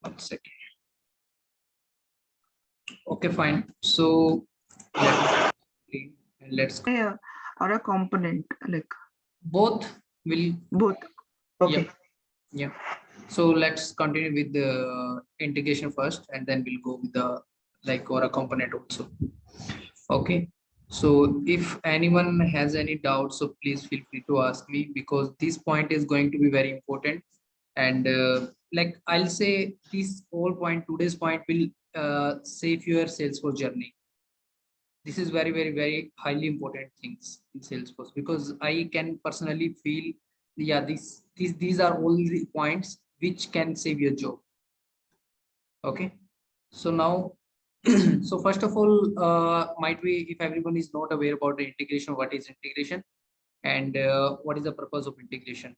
One second. Okay, fine. So let's Yeah, or a component like both will. both. Yep. Okay. Yeah. So let's continue with the integration first, and then we'll go with the like or a component also. Okay. So if anyone has any doubts, so please feel free to ask me, because this point is going to be very important. And like I'll say this whole point, today's point will save your Salesforce journey. This is very, very, very highly important things in Salesforce, because I can personally feel, yeah, these are all the points which can save your job. Okay. So now, so first of all, might be if everyone is not aware about the integration, what is integration, and what is the purpose of integration.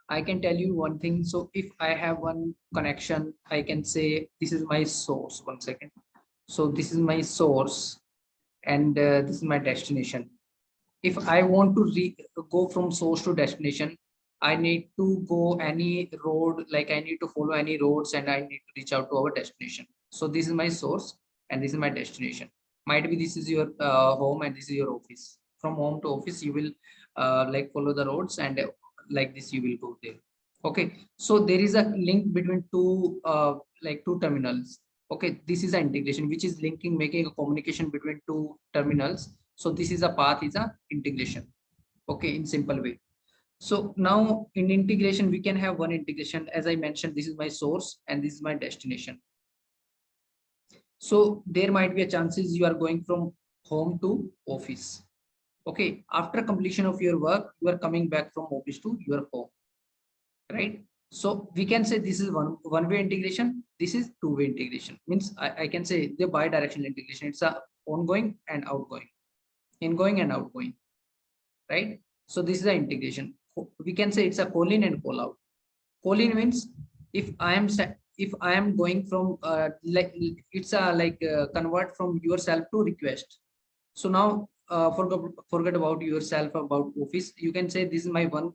I can tell you one thing. So if I have one connection, I can say this is my source. One second. So this is my source, and this is my destination. If I want to go from source to destination, I need to go any road, like I need to follow any roads, and I need to reach out to our destination. So this is my source and this is my destination. Might be this is your home and this is your office. From home to office, you will like follow the roads, and like this you will go there. Okay. So there is a link between two like two terminals. Okay. This is an integration which is linking, making a communication between two terminals. So this is a path, is a integration. Okay, in simple way. So now in integration, we can have one integration. As I mentioned, this is my source and this is my destination. So there might be a chances you are going from home to office. Okay, after completion of your work, you are coming back from office to your home, right? So we can say this is one-way integration. This is two-way integration. Means I can say the bi-directional integration. It's a ongoing and outgoing, ingoing and outgoing, right? So this is the integration. We can say it's a call in and call out. Call in means if I am going from like it's a like convert from yourself to request. So now forget about yourself, about office. You can say this is my one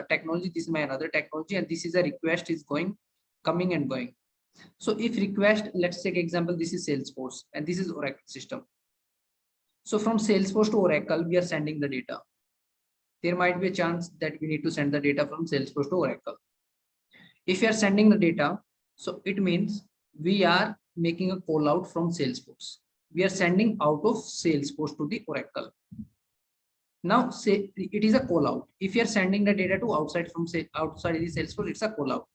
technology, this is my another technology, and this is a request is going, coming and going. So if request, let's take example, this is Salesforce and this is Oracle system. So from Salesforce to Oracle, we are sending the data. There might be a chance that we need to send the data from Salesforce to Oracle. If you are sending the data, so it means we are making a call out from Salesforce. We are sending out of Salesforce to the Oracle. Now say it is a call out. If you are sending the data to outside from say outside the Salesforce, it's a call out.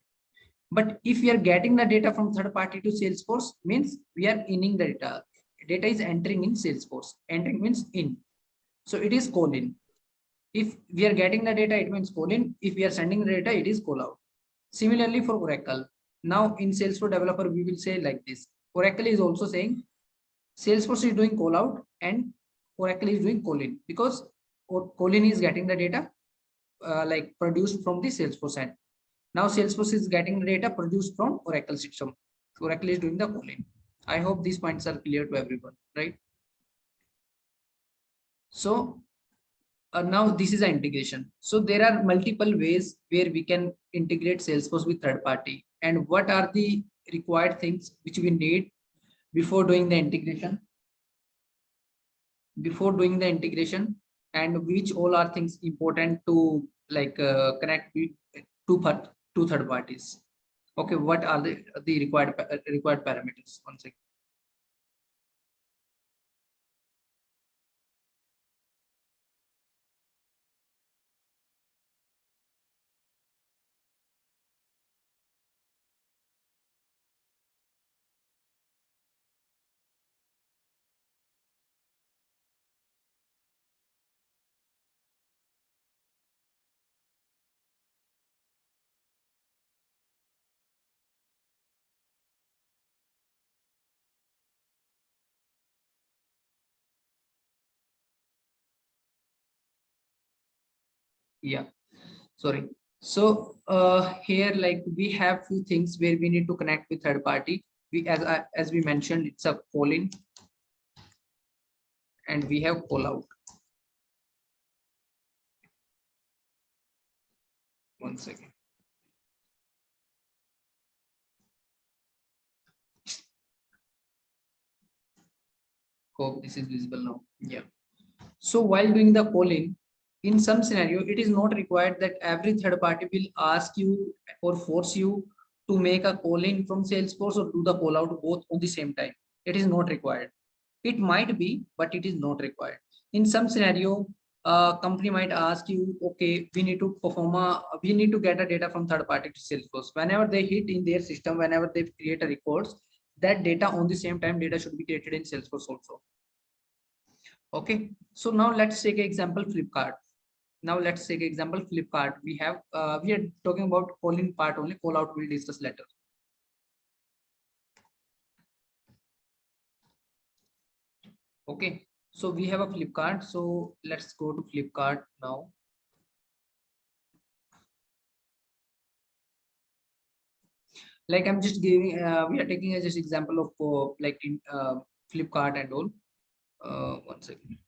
But if we are getting the data from third party to Salesforce, means we are inning the data. Data is entering in Salesforce. Entering means in. So it is call in. If we are getting the data, it means call in. If we are sending the data, it is call out. Similarly for Oracle. Now in Salesforce developer, we will say like this. Oracle is also saying Salesforce is doing call out and Oracle is doing call in, because call in is getting the data like produced from the Salesforce end. Now Salesforce is getting the data produced from Oracle system. Oracle is doing the call in. I hope these points are clear to everyone, right? So now this is an integration. So there are multiple ways where we can integrate Salesforce with third party, and what are the required things which we need before doing the integration, and which all are things important to like connect with two third parties. Okay, what are the required parameters? One second. Yeah, sorry. So here like we have few things where we need to connect with third party. We as we mentioned, it's a call in and we have call out. One second. Hope this is visible now. Yeah. So while doing the calling, in some scenario, it is not required that every third party will ask you or force you to make a call in from Salesforce or do the call out both on the same time. It is not required. It might be, but it is not required. In some scenario, company might ask you, okay, we need to we need to get a data from third party to Salesforce. Whenever they hit in their system, whenever they create a records, that data on the same time data should be created in Salesforce also. Okay, so now let's take example Flipkart. Now let's take example Flipkart. We are talking about calling part only. Call out we'll discuss later. Okay, so we have a Flipkart. So let's go to Flipkart now. Like I'm just giving, we are taking as just example of like in Flipkart and all. One second.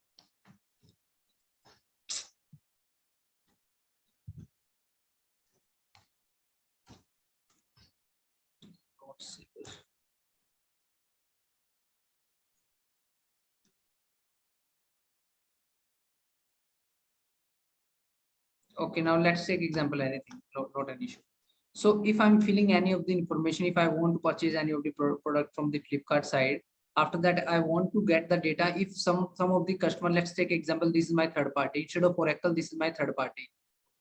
Okay, now let's take example anything, not an issue. So if I'm filling any of the information, if I want to purchase any of the product from the Flipkart side, after that I want to get the data. If some of the customer, let's take example, this is my third party. Instead of Oracle, this is my third party.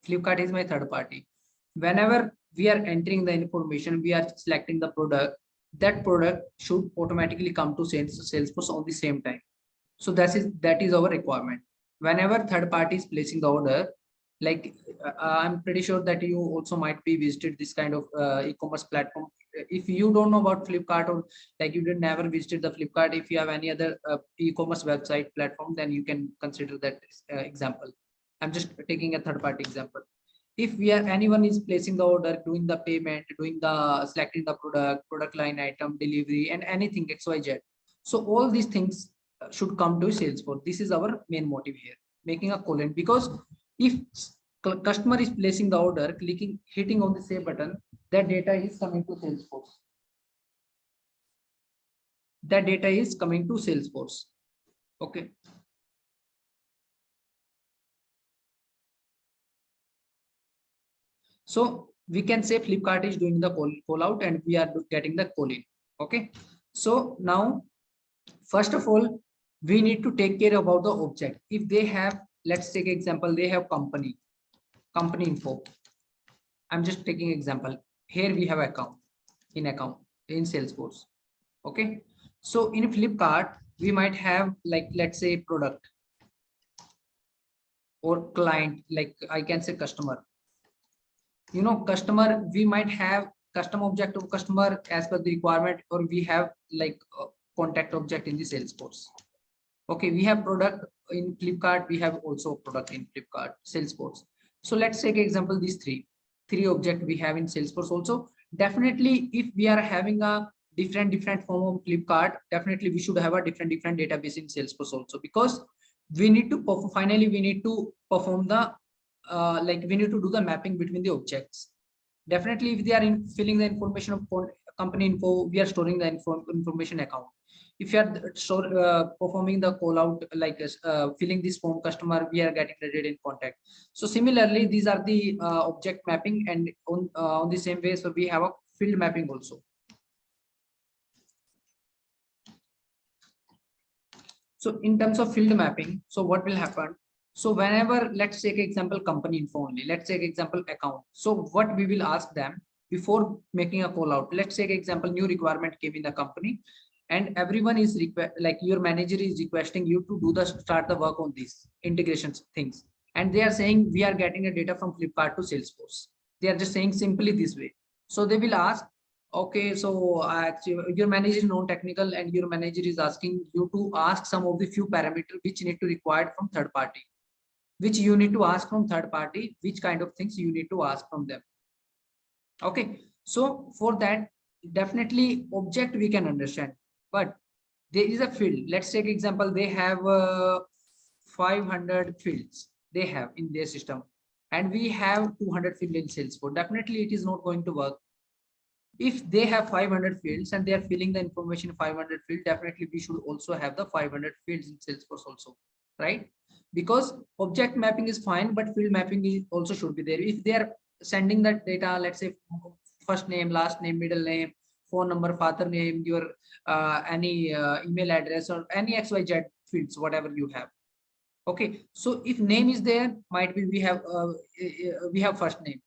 Flipkart is my third party. Whenever we are entering the information, we are selecting the product. That product should automatically come to Salesforce on the same time. So that is our requirement. Whenever third party is placing the order, like I'm pretty sure that you also might be visited this kind of e-commerce platform. If you don't know about Flipkart, or like you did never visited the Flipkart, if you have any other e-commerce website platform, then you can consider that example. I'm just taking a third party example. If anyone is placing the order, doing the payment, doing the selecting the product line, item, delivery, and anything XYZ, so all these things should come to Salesforce. This is our main motive here, making a colon, because if customer is placing the order, hitting on the save button, that data is coming to Salesforce. That data is coming to Salesforce. Okay. So we can say Flipkart is doing the call out and we are getting the call in. Okay. So now, first of all, we need to take care about the object. If they have, let's take example, they have company info. I'm just taking example. Here we have account in Salesforce. Okay. So in Flipkart, we might have, like, let's say product or client, like I can say customer. Customer, we might have custom object of customer as per the requirement, or we have like contact object in the Salesforce. Okay, we have product in Flipkart, we have also product in Flipkart Salesforce. So let's take example, these three object we have in Salesforce also. Definitely, if we are having a different form of Flipkart, definitely we should have a different database in Salesforce also, because we need to perform, finally we need to perform the like we need to do the mapping between the objects. Definitely, if they are filling the information of company info, we are storing the information account. If you are performing the call out, like filling this form customer, we are getting the data in contact. So similarly, these are the object mapping, and on the same way, so we have a field mapping also. So in terms of field mapping, so what will happen? So whenever, let's take example company info only, let's take example account. So what we will ask them before making a call out, let's take example new requirement came in the company, and everyone is like your manager is requesting you to start the work on these integrations things, and they are saying we are getting a data from Flipkart to Salesforce. They are just saying simply this way. So they will ask, okay, so actually your manager is non-technical, and your manager is asking you to ask some of the few parameters which need to required from third party, which you need to ask from third party, which kind of things you need to ask from them. Okay, so for that, definitely object we can understand, but there is a field. Let's take example, they have 500 fields they have in their system, and we have 200 fields in Salesforce. Definitely it is not going to work. If they have 500 fields and they are filling the information 500 field, definitely we should also have the 500 fields in Salesforce also, right? Because object mapping is fine, but field mapping is also should be there. If they are sending that data, let's say first name, last name, middle name, phone number, father name, your any email address or any XYZ fields, whatever you have. Okay, so if name is there, might be we have first name.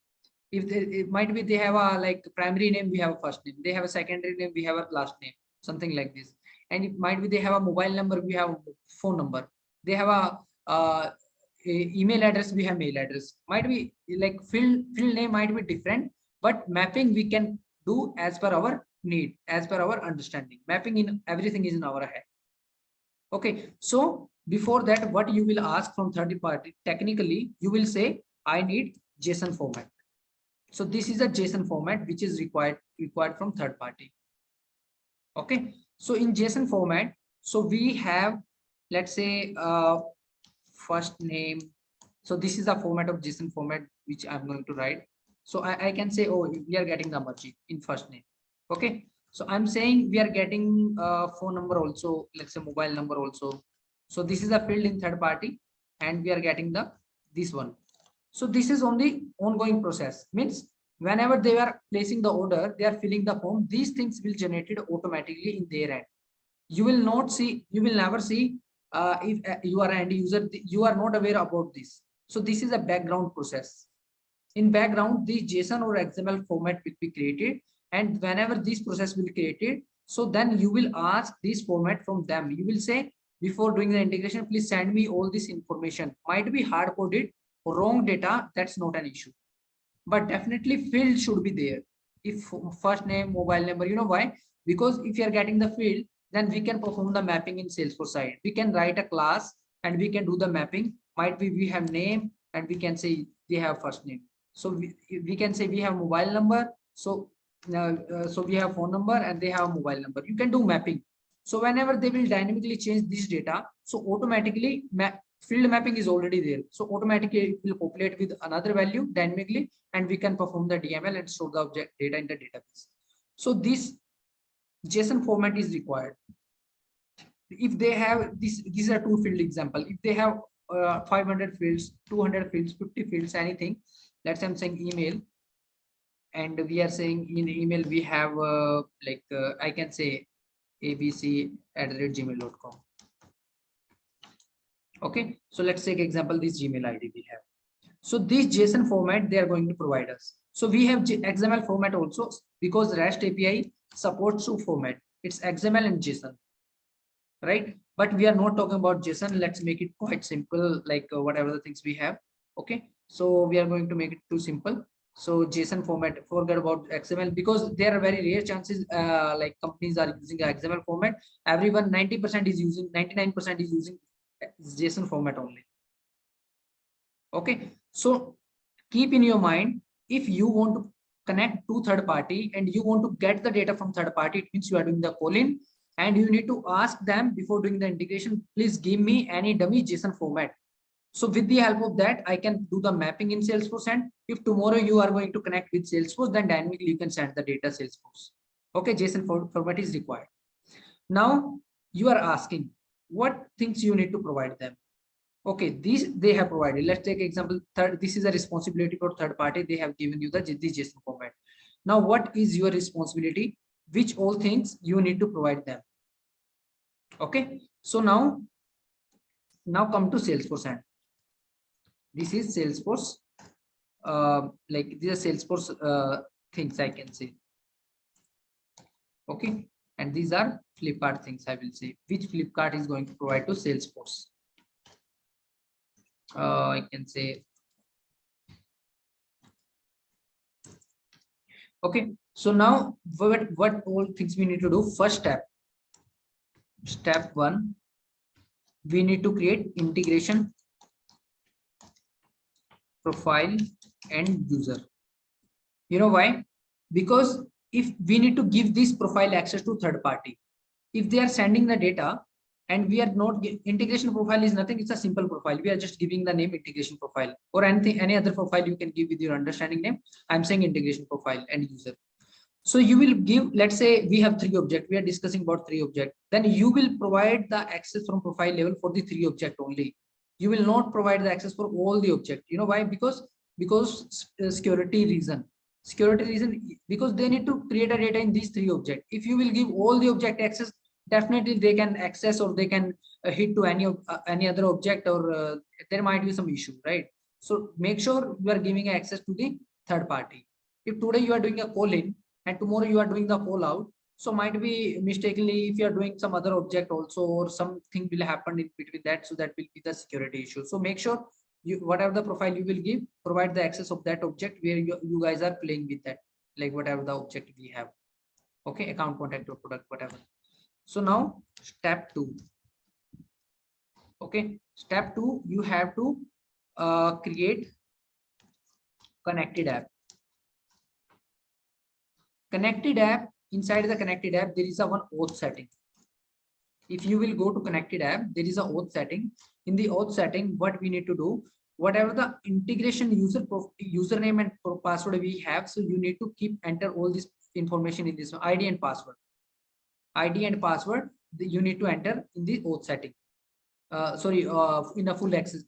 If they, it might be they have a like primary name, we have a first name. They have a secondary name, we have a last name, something like this. And it might be they have a mobile number, we have a phone number. They have a email address, we have mail address. Might be like field name might be different, but mapping we can do as per our need, as per our understanding. Mapping in everything is in our head. Okay, so before that, what you will ask from third party, technically, you will say, I need JSON format. So this is a JSON format which is required from third party. Okay, so in JSON format, so we have, let's say, first name. So this is a format of JSON format which I'm going to write. So I can say, oh, we are getting the emoji in first name. Okay, so I'm saying we are getting phone number also, let's say mobile number also. So this is a field in third party, and we are getting the this one. So this is only ongoing process. Means whenever they are placing the order, they are filling the form. These things will generated automatically in their end. You will not see, you will never see if you are an end user, you are not aware about this. So this is a background process. In background, the JSON or XML format will be created, and whenever this process will be created, so then you will ask this format from them. You will say, before doing the integration, please send me all this information. Might be hard coded or wrong data, that's not an issue, but definitely field should be there. If first name, mobile number, you know why? Because if you are getting the field, then we can perform the mapping in Salesforce side. We can write a class and we can do the mapping. Might be we have name and we can say they have first name. So we can say we have mobile number. So so we have phone number and they have mobile number. You can do mapping. So whenever they will dynamically change this data, so automatically field mapping is already there. So automatically it will populate with another value dynamically, and we can perform the DML and store the object data in the database. So this JSON format is required. If they have this, these are two field example. If they have 500 fields, 200 fields, 50 fields, anything. Let's say I'm saying email, and we are saying in email we have I can say abc@gmail.com. Okay, so let's take example this Gmail ID we have. So this JSON format they are going to provide us. So we have XML format also, because REST API supports two format. It's XML and JSON, right? But we are not talking about JSON. Let's make it quite simple, like whatever the things we have. Okay, so we are going to make it too simple. So JSON format, forget about XML, because there are very rare chances like companies are using XML format. Everyone 90% is using, 99% is using JSON format only. Okay, so keep in your mind, if you want to connect to third party and you want to get the data from third party, it means you are doing the calling, and you need to ask them before doing the integration, please give me any dummy JSON format. So with the help of that, I can do the mapping in Salesforce, and if tomorrow you are going to connect with Salesforce, then dynamically you can send the data Salesforce. Okay, JSON format is required. Now you are asking what things you need to provide them. Okay, these they have provided. Let's take example. This is a responsibility for third party. They have given you the JSON format. Now, what is your responsibility? Which all things you need to provide them? Okay, so now come to Salesforce end. This is Salesforce. Like these are Salesforce things I can say. Okay, and these are Flipkart things I will say. Which Flipkart is going to provide to Salesforce? I can say. Okay, so now what all things we need to do? First step one, we need to create integration profile and user. You know why? Because if we need to give this profile access to third party, if they are sending the data and we are not, integration profile is nothing, it's a simple profile. We are just giving the name integration profile, or anything, any other profile you can give with your understanding name. I'm saying integration profile and user. So you will give, let's say we have three objects, we are discussing about three objects, then you will provide the access from profile level for the three object only. You will not provide the access for all the object. You know why? Because security reason. Security reason, because they need to create a data in these three objects. If you will give all the object access, definitely they can access or they can hit to any other object, or there might be some issue, right? So make sure you are giving access to the third party. If today you are doing a call in and tomorrow you are doing the call out, so might be mistakenly if you are doing some other object also, or something will happen in between that, so that will be the security issue. So make sure you, whatever the profile you will give, provide the access of that object where you guys are playing with that, like whatever the object we have. Okay, account, contact, or product, whatever. So now step 2. Okay, step 2, you have to create connected app. Connected app, inside the connected app there is a one auth setting. If you will go to connected app, there is a auth setting. In the auth setting, what we need to do, whatever the integration username and password we have, so you need to keep enter all this information in this ID and password. ID and password you need to enter in the auth setting. In a full access,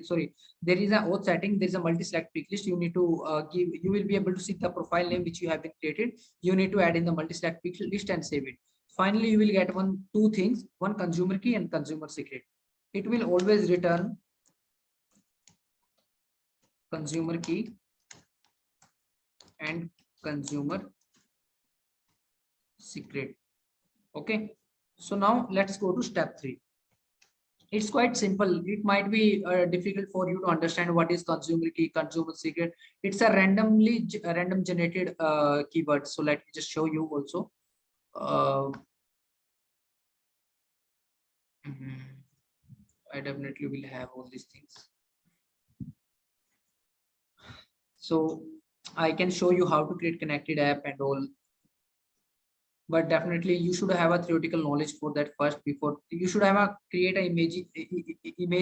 sorry, there is a auth setting, there is a multi-select pick list. You need to give, you will be able to see the profile name which you have been created. You need to add in the multi-select pick list and save it. Finally, you will get two things, one consumer key and consumer secret. It will always return consumer key and consumer secret. Okay, so now let's go to step 3. It's quite simple. It might be difficult for you to understand what is consumer key, consumer secret. It's a random generated keyword. So let me just show you also. I definitely will have all these things. So I can show you how to create connected app and all. But definitely you should have a theoretical knowledge for that first. Before you should have a create an image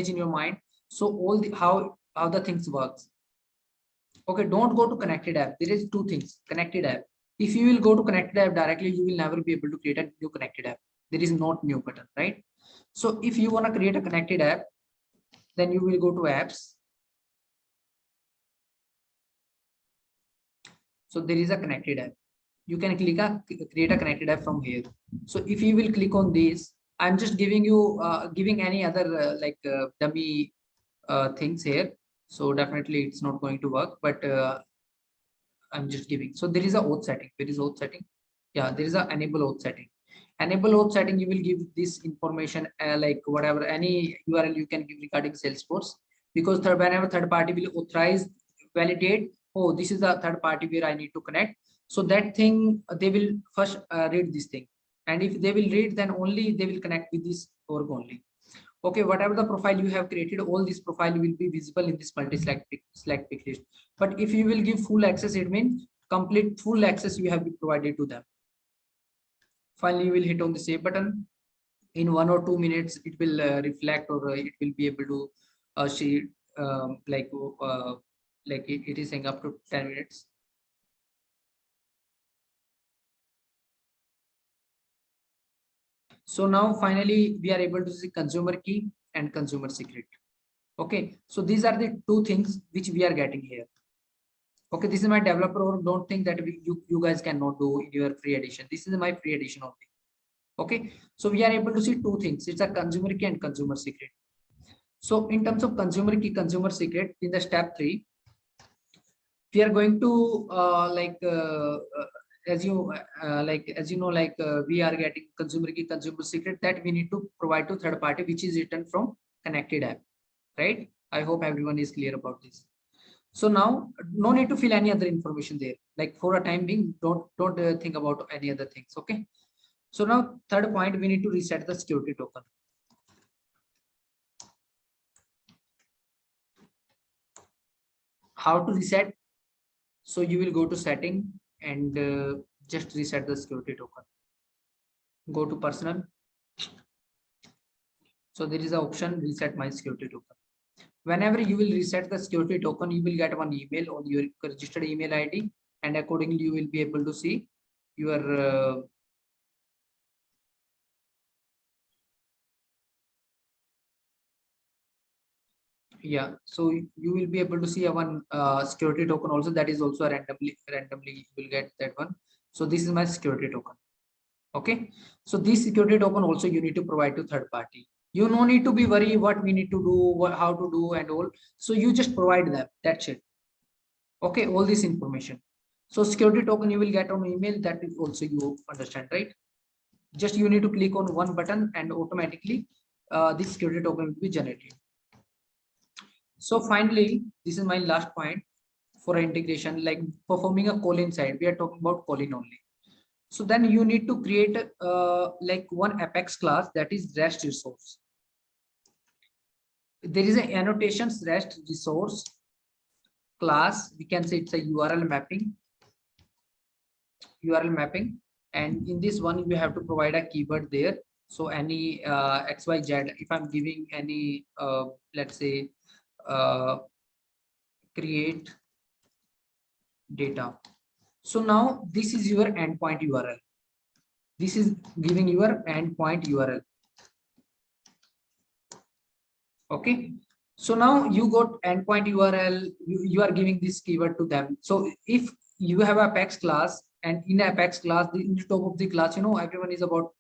in your mind, so all the how the things works. Okay, don't go to connected app. There is two things. Connected app, if you will go to connected app directly, you will never be able to create a new connected app. There is not new button, right? So if you want to create a connected app, then you will go to apps. So there is a connected app. You can click a create a connected app from here. So if you will click on this, I'm just giving you giving any other dummy things here. So definitely it's not going to work, but I'm just giving. So there is a auth setting. There is auth setting. Yeah, there is a enable auth setting. Enable auth setting, you will give this information like whatever any URL you can give regarding Salesforce, because whenever third party will authorize, validate, oh, this is the third party where I need to connect. So that thing they will first read this thing, and if they will read, then only they will connect with this org only. Okay, whatever the profile you have created, all this profile will be visible in this multi-select pick list. But if you will give full access, it means complete full access you have been provided to them. Finally, you will hit on the save button. In 1 or 2 minutes, it will reflect, or it will be able to see it is saying up to 10 minutes. So now finally we are able to see consumer key and consumer secret. Okay, so these are the two things which we are getting here. Okay, this is my developer, or don't think that you guys cannot do in your free edition. This is my free edition only. Okay, so we are able to see two things. It's a consumer key and consumer secret. So in terms of consumer key, consumer secret, in the step 3, we are going to as you know, we are getting consumer key, consumer secret, that we need to provide to third party, which is written from connected app, right? I hope everyone is clear about this. So now no need to fill any other information there. Like for a time being, don't think about any other things. Okay. So now third point, we need to reset the security token. How to reset? So you will go to setting and just reset the security token. Go to personal. So there is an option reset my security token. Whenever you will reset the security token, you will get one email on your registered email ID, and accordingly you will be able to see your yeah, so you will be able to see a one security token also, that is also a randomly you will get that one. So this is my security token. Okay, so this security token also you need to provide to third party. You no need to be worried what we need to do, what, how to do and all. So you just provide them, that's it. Okay, all this information. So security token you will get on email, that is also you understand, right? Just you need to click on one button and automatically this security token will be generated. So finally, this is my last point for integration, like performing a call inside. We are talking about calling only. So then you need to create like one Apex class, that is REST resource. There is an annotations REST resource class. We can say it's a URL mapping. And in this one you have to provide a keyword there. So any XYZ, if I'm giving any let's say create data. So now this is your endpoint URL. This is giving your endpoint URL. Okay. So now you got endpoint URL, you are giving this keyword to them. So if you have a Apex class, and in Apex class, in the top of the class, you know, everyone is about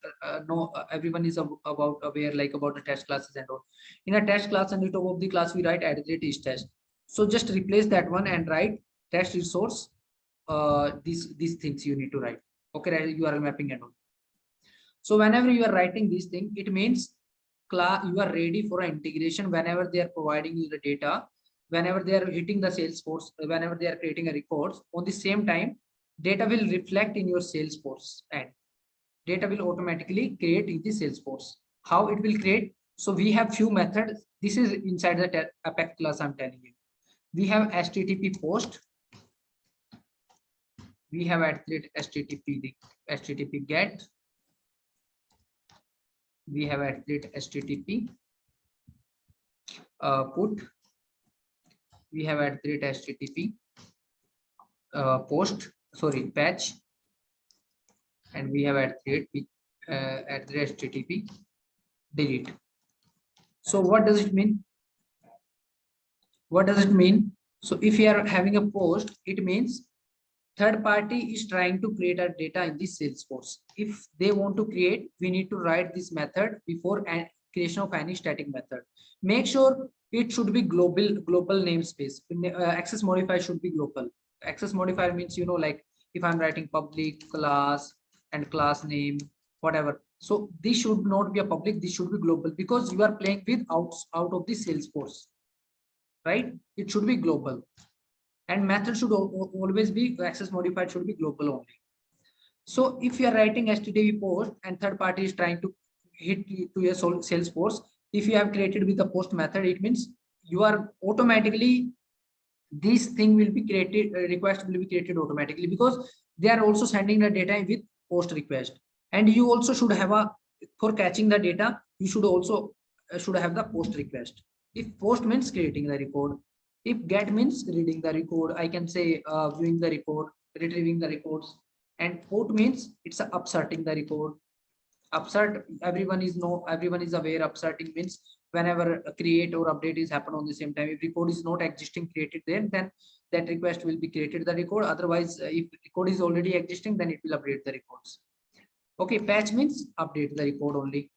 everyone is about aware like about the test classes and all. In a test class, and the top of the class, we write @is test. So just replace that one and write test resource. These things you need to write. Okay, URL mapping and all. So whenever you are writing this thing, it means class you are ready for integration whenever they are providing you the data, whenever they are hitting the Salesforce, whenever they are creating a records. On the same time, data will reflect in your Salesforce and data will automatically create in the Salesforce. How it will create? So we have few methods. This is inside the Apex class I'm telling you. We have HTTP post. We have HTTP get. We have HTTP put. We have HTTP post, sorry, patch, and we have HTTP delete. So what does it mean? What does it mean? So if you are having a post, it means third party is trying to create a data in this Salesforce. If they want to create, we need to write this method before creation of any static method. Make sure it should be global namespace. Access modifier should be global. Access modifier means, you know, like if I'm writing public class and class name, whatever. So this should not be a public, this should be global, because you are playing with out of the Salesforce, right? It should be global. And method should always be, access modifier should be global only. So if you are writing HTTP post and third party is trying to hit to your Salesforce, if you have created with the post method, it means you are automatically, this thing will be created, request will be created automatically, because they are also sending the data with post request. And you also should have a, for catching the data, you should also should have the post request. If post means creating the record, if get means reading the record, I can say viewing the record, retrieving the records, and put means it's upserting the record. Upsert, everyone is aware, upserting means whenever a create or update is happen on the same time. If record is not existing created there, then that request will be created the record. Otherwise, if record is already existing, then it will update the records. Okay, patch means update the record only.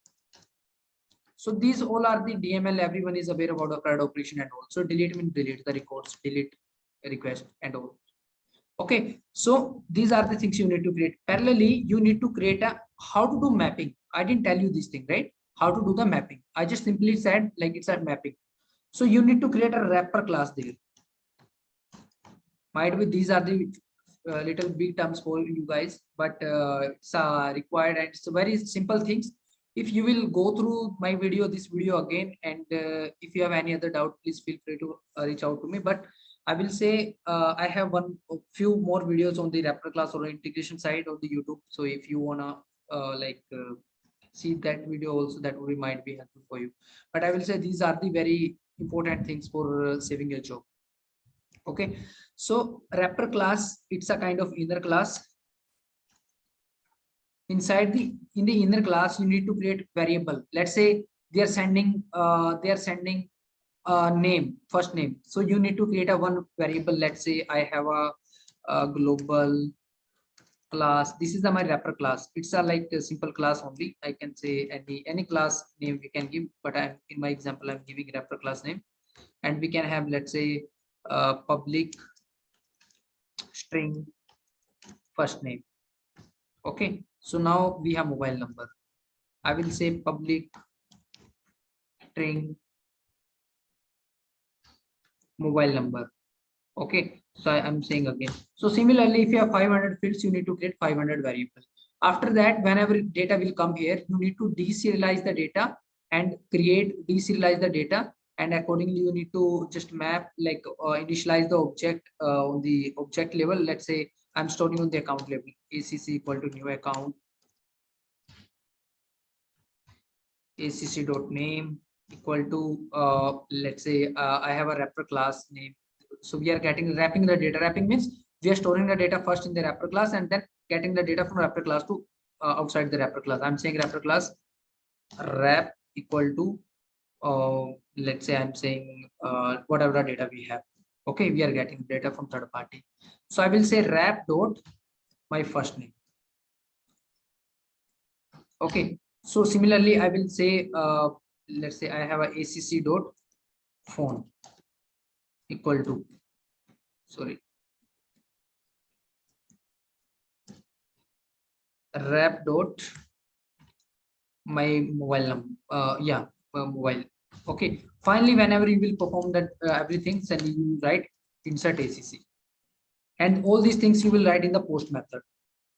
So these all are the DML. Everyone is aware about the CRUD operation and all. So delete means delete the records, delete request and all. Okay, so these are the things you need to create. Parallelly, you need to create a how to do mapping. I didn't tell you this thing, right? How to do the mapping. I just simply said like it's a mapping. So you need to create a wrapper class there. Might be these are the little big terms for you guys, but it's required, and it's very simple things. If you will go through my video, this video again, and if you have any other doubt, please feel free to reach out to me. But I will say I have few more videos on the wrapper class or integration side of the YouTube. So if you wanna see that video also, that would might be helpful for you. But I will say these are the very important things for saving your job. Okay, so wrapper class, it's a kind of inner class. inside the in the inner class, you need to create variable. Let's say they are sending name, first name. So you need to create a one variable. Let's say I have a global class. This is my wrapper class. It's a like a simple class only. I can say any class name we can give, but I'm in my example I'm giving wrapper class name, and we can have, let's say, public string first name. Okay, so now we have mobile number. I will say public string mobile number. Okay, so I'm saying again. So similarly, if you have 500 fields, you need to create 500 variables. After that, whenever data will come here, you need to deserialize the data and deserialize the data, and accordingly you need to just map, like initialize the object on the object level. Let's say I'm storing on the account level, acc equal to new account, acc dot name equal to let's say I have a wrapper class name. So we are getting wrapping the data. Wrapping means we are storing the data first in the wrapper class and then getting the data from wrapper class to outside the wrapper class. I'm saying wrapper class wrap equal to let's say I'm saying whatever the data we have. Okay, we are getting data from third party. So I will say wrap dot my first name. Okay, so similarly I will say let's say I have a acc dot phone equal to, sorry, wrap dot my mobile number, mobile. Okay, finally whenever you will perform that everything, then you write insert acc, and all these things you will write in the post method.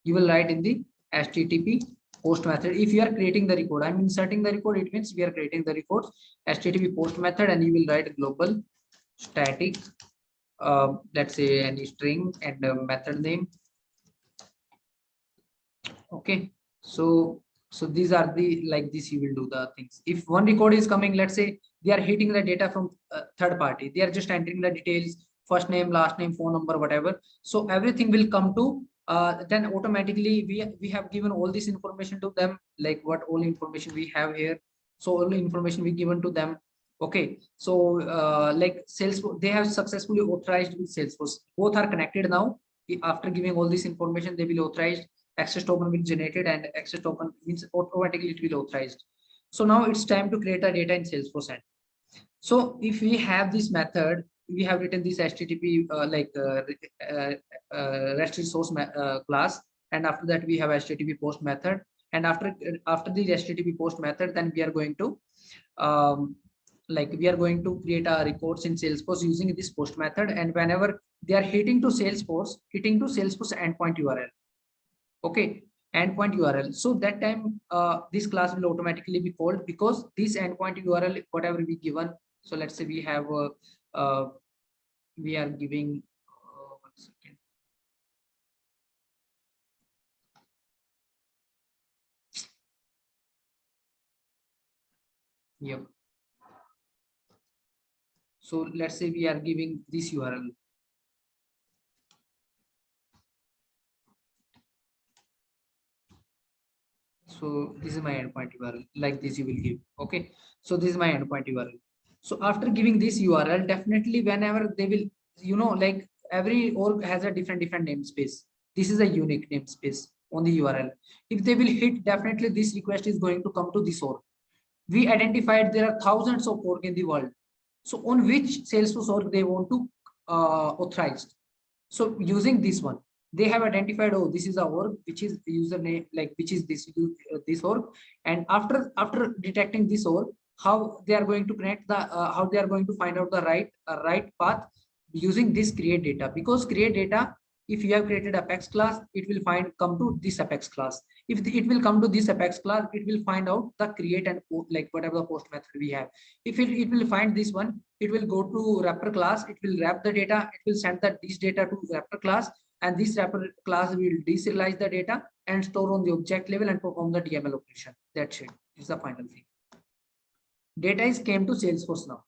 You will write in the http post method. If you are creating the record, I'm inserting the record, it means we are creating the records, http post method, and you will write global static let's say any string and method name. Okay, so these are the, like this you will do the things. If one record is coming, let's say they are hitting the data from third party, they are just entering the details, first name, last name, phone number, whatever. So everything will come to then automatically we have given all this information to them, like what all information we have here. So all the information we given to them. Okay, so like Salesforce, they have successfully authorized with Salesforce. Both are connected now. After giving all this information, they will authorize, access token will be generated, and access token means automatically it will authorized. So now it's time to create a data in Salesforce end. So if we have this method, we have written this http rest resource class, and after that we have http post method, and after the http post method, then we are going to we are going to create a records in Salesforce using this post method, and whenever they are hitting to Salesforce endpoint URL. Okay, endpoint URL. So that time this class will automatically be called, because this endpoint URL, whatever we given. So let's say we have we are giving 1 second. Yep. So let's say we are giving this URL. So this is my endpoint URL, like this you will give. Okay, so this is my endpoint URL. So after giving this URL, definitely whenever they will, like every org has a different namespace. This is a unique namespace on the URL. If they will hit, definitely this request is going to come to this org. We identified there are thousands of org in the world. So on which Salesforce org they want to authorize. So using this one, they have identified, oh, this is a org, which is username, like which is this org. And after detecting this org, how they are going to connect the how they are going to find out the right path using this create data. Because create data, if you have created apex class, it will come to this apex class. If it will come to this apex class, it will find out the create and like whatever the post method we have. If it will find this one, it will go to wrapper class, it will wrap the data, it will send this data to wrapper class, and this wrapper class will deserialize the data and store on the object level and perform the DML operation. That's it. Is the final thing. Data is came to Salesforce now,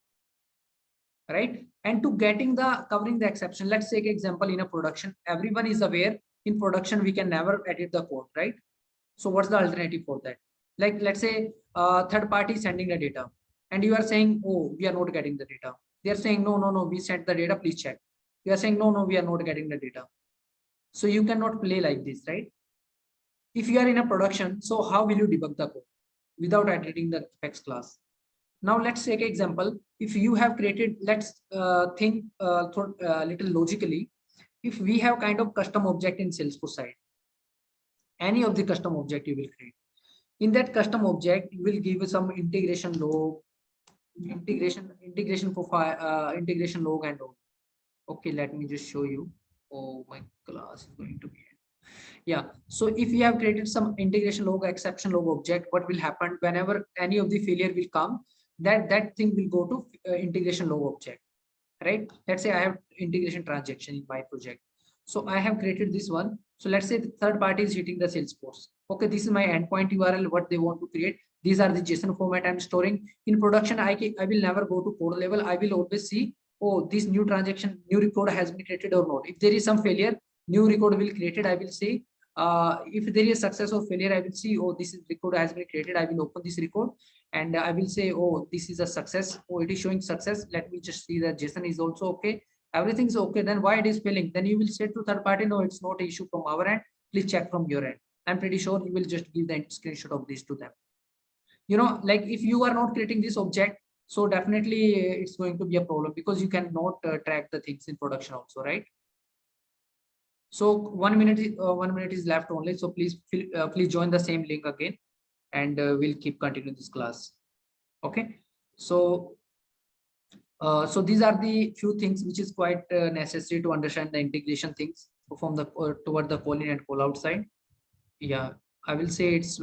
right? And to getting the covering the exception, let's take example in a production. Everyone is aware in production we can never edit the code, right? So what's the alternative for that? Like, let's say third party is sending the data and you are saying, oh, we are not getting the data. They are saying, no, no, no, we sent the data, please check. You are saying, no, no, we are not getting the data. So you cannot play like this, right? If you are in a production, so how will you debug the code without editing the Apex class? Now let's take an example. If you have created, let's think little logically. If we have kind of custom object in Salesforce side, any of the custom object you will create. In that custom object, you will give some integration log, integration profile, integration log and all. Okay, let me just show you. Oh, my class is going to be. Yeah, so if you have created some integration log, exception log object, what will happen whenever any of the failure will come, that thing will go to integration log object, right? Let's say I have integration transaction in my project. So I have created this one. So let's say the third party is hitting the Salesforce. Okay, this is my endpoint URL, what they want to create. These are the JSON format I'm storing. In production, I will never go to code level. I will always see, oh, this new transaction, new record has been created or not. If there is some failure, new record will created. I will say, if there is success or failure, I will see, oh, this is record has been created. I will open this record and I will say, oh, this is a success. Oh, it is showing success. Let me just see that JSON is also okay. Everything is okay. Then why it is failing? Then you will say to third party, no, it's not an issue from our end. Please check from your end. I'm pretty sure you will just give the screenshot of this to them. You know, like if you are not creating this object, so definitely it's going to be a problem because you cannot track the things in production also, right? So 1 minute is left only. So please join the same link again, and we'll keep continuing this class. Okay. So so these are the few things which is quite necessary to understand the integration things from the toward the calling and call out side. Yeah, I will say it's